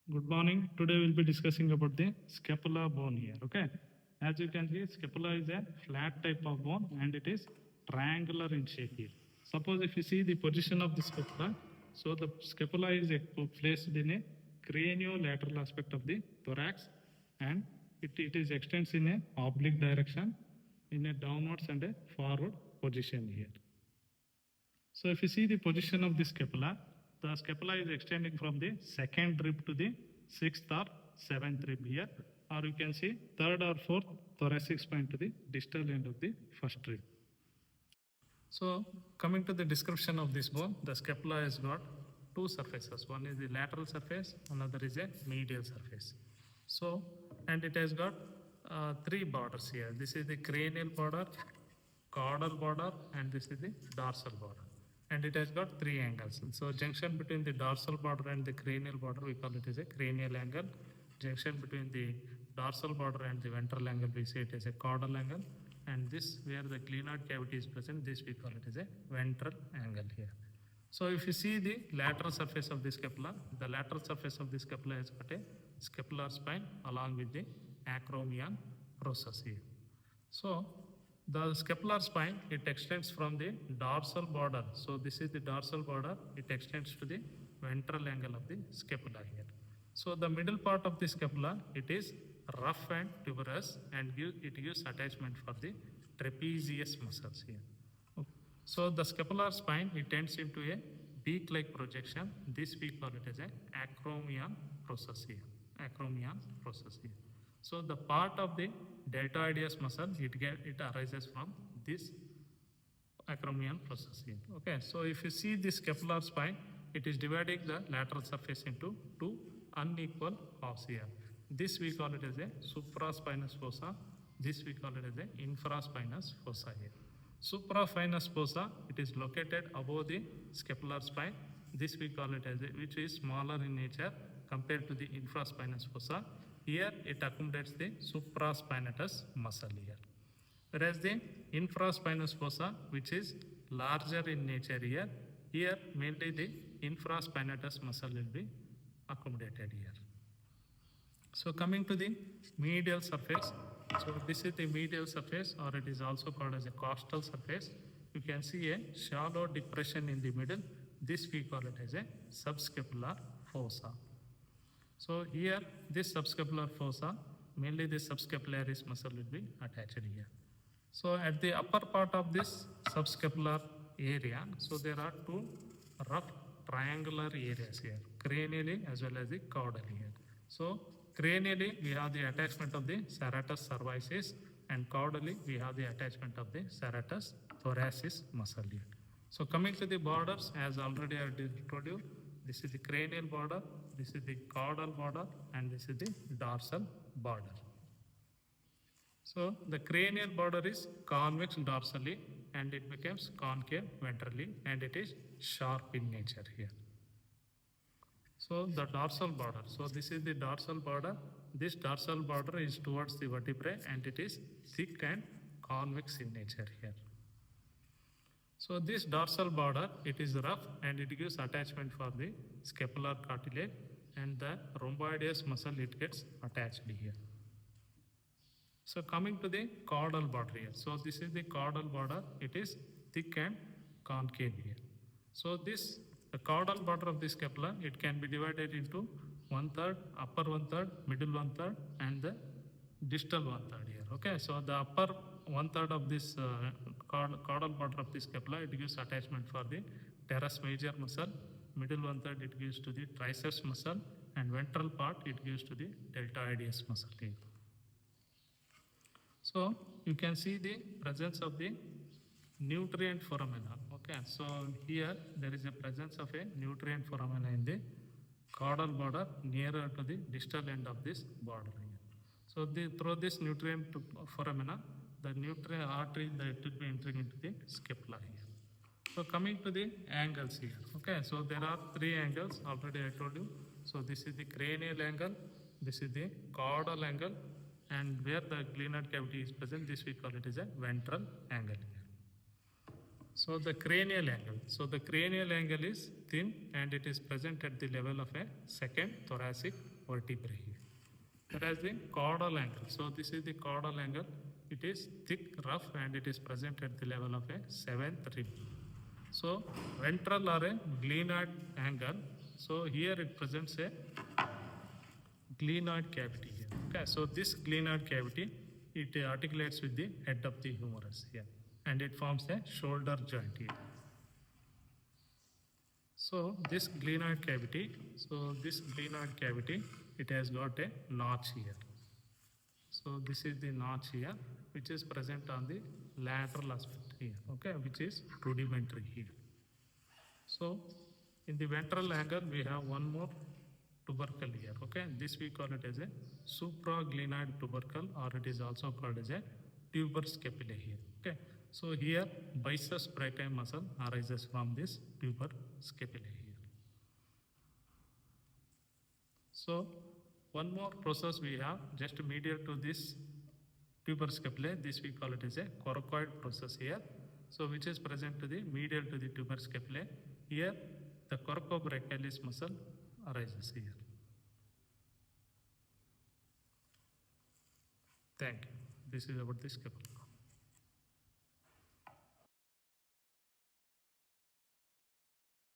Good morning. Today we'll be discussing about the scapula bone here. Okay. As you can see, scapula is a flat type of bone and it is triangular in shape here. Suppose if you see the position of the scapula, so the scapula is placed in a craniolateral aspect of the thorax and it is extends in a oblique direction in a downwards and a forward position here. So if you see the position of the scapula is extending from the second rib to the sixth or seventh rib here, or you can see third or fourth thoracic spine to the distal end of the first rib. So coming to the description of this bone, the scapula has got two surfaces. One is the lateral surface, another is a medial surface. So, and it has got three borders here. This is the cranial border, caudal border, and this is the dorsal border. And it has got three angles. So junction between the dorsal border and the cranial border, we call it as a cranial angle. Junction between the dorsal border and the ventral angle, we say it as a caudal angle. And this, where the glenoid cavity is present, this we call it as a ventral angle here. So if you see the lateral surface of the scapula, the lateral surface of the scapula has got a scapular spine along with the acromion process here. So the scapular spine, it extends from the dorsal border. So this is the dorsal border. It extends to the ventral angle of the scapula here. So the middle part of the scapula, it is rough and tuberous and it gives attachment for the trapezius muscles here. Okay. So the scapular spine, it tends into a beak-like projection. This we call it as an acromion process here. Acromion process here. So the part of the deltoideus muscle, it arises from this acromion process here. Okay, so if you see the scapular spine, it is dividing the lateral surface into two unequal halves here. This we call it as a supraspinous fossa. This we call it as a infraspinous fossa here. Supraspinous fossa, it is located above the scapular spine. This we call it as a, which is smaller in nature compared to the infraspinous fossa. Here it accommodates the supraspinatus muscle here. Whereas the infraspinous fossa, which is larger in nature here mainly the infraspinatus muscle will be accommodated here. So coming to the medial surface, so this is the medial surface, or it is also called as a costal surface. You can see a shallow depression in the middle. This we call it as a subscapular fossa. So here, this subscapular fossa, mainly the subscapularis muscle will be attached here. So at the upper part of this subscapular area, so there are two rough triangular areas here, cranially as well as the caudally here. So cranially, we have the attachment of the serratus cervicis, and caudally, we have the attachment of the serratus thoracis muscle here. So coming to the borders, as already I told you, this is the cranial border, this is the caudal border, and this is the dorsal border. So the cranial border is convex dorsally and it becomes concave ventrally and it is sharp in nature here. So the dorsal border, so this is the dorsal border. This dorsal border is towards the vertebrae and it is thick and convex in nature here. So this dorsal border, it is rough and it gives attachment for the scapular cartilage and the rhomboideus muscle, it gets attached here. So coming to the caudal border here. So this is the caudal border, it is thick and concave here. So this, the caudal border of the scapula, it can be divided into 1/3, upper 1/3, middle 1/3 and the distal 1/3 here. Okay, so the upper 1/3 of this caudal border of the scapula, it gives attachment for the teres major muscle. Middle 1/3 it gives to the triceps muscle, and ventral part it gives to the deltoideus muscle here. So you can see the presence of the nutrient foramina. Okay, so here there is a presence of a nutrient foramina in the caudal border nearer to the distal end of this border here. So through this nutrient foramina, the nutrient artery that will be entering into the scapula here. So coming to the angles here. Okay, so there are three angles already I told you. So this is the cranial angle, this is the caudal angle, and where the glenoid cavity is present, this we call it as a ventral angle here. So the cranial angle. So the cranial angle is thin and it is present at the level of a second thoracic vertebrae here. Whereas the caudal angle, so this is the caudal angle, it is thick, rough, and it is present at the level of a seventh rib. So ventral or a glenoid angle, so here it presents a glenoid cavity here. Okay, so this glenoid cavity, it articulates with the head of the humerus here, and it forms a shoulder joint here. So this glenoid cavity, it has got a notch here. So this is the notch here, which is present on the lateral aspect here, okay, which is rudimentary here. So in the ventral angle, we have one more tubercle here, okay. This we call it as a supraglenoid tubercle, or it is also called as a tuber scapulae here, okay. So here biceps brachii muscle arises from this tuber scapulae here. So one more process we have just medial to this tuber scapulae, this we call it as a coracoid process here. So which is present to the medial to the tuber scapulae. Here the coracobrachialis muscle arises here. Thank you. This is about the scapula.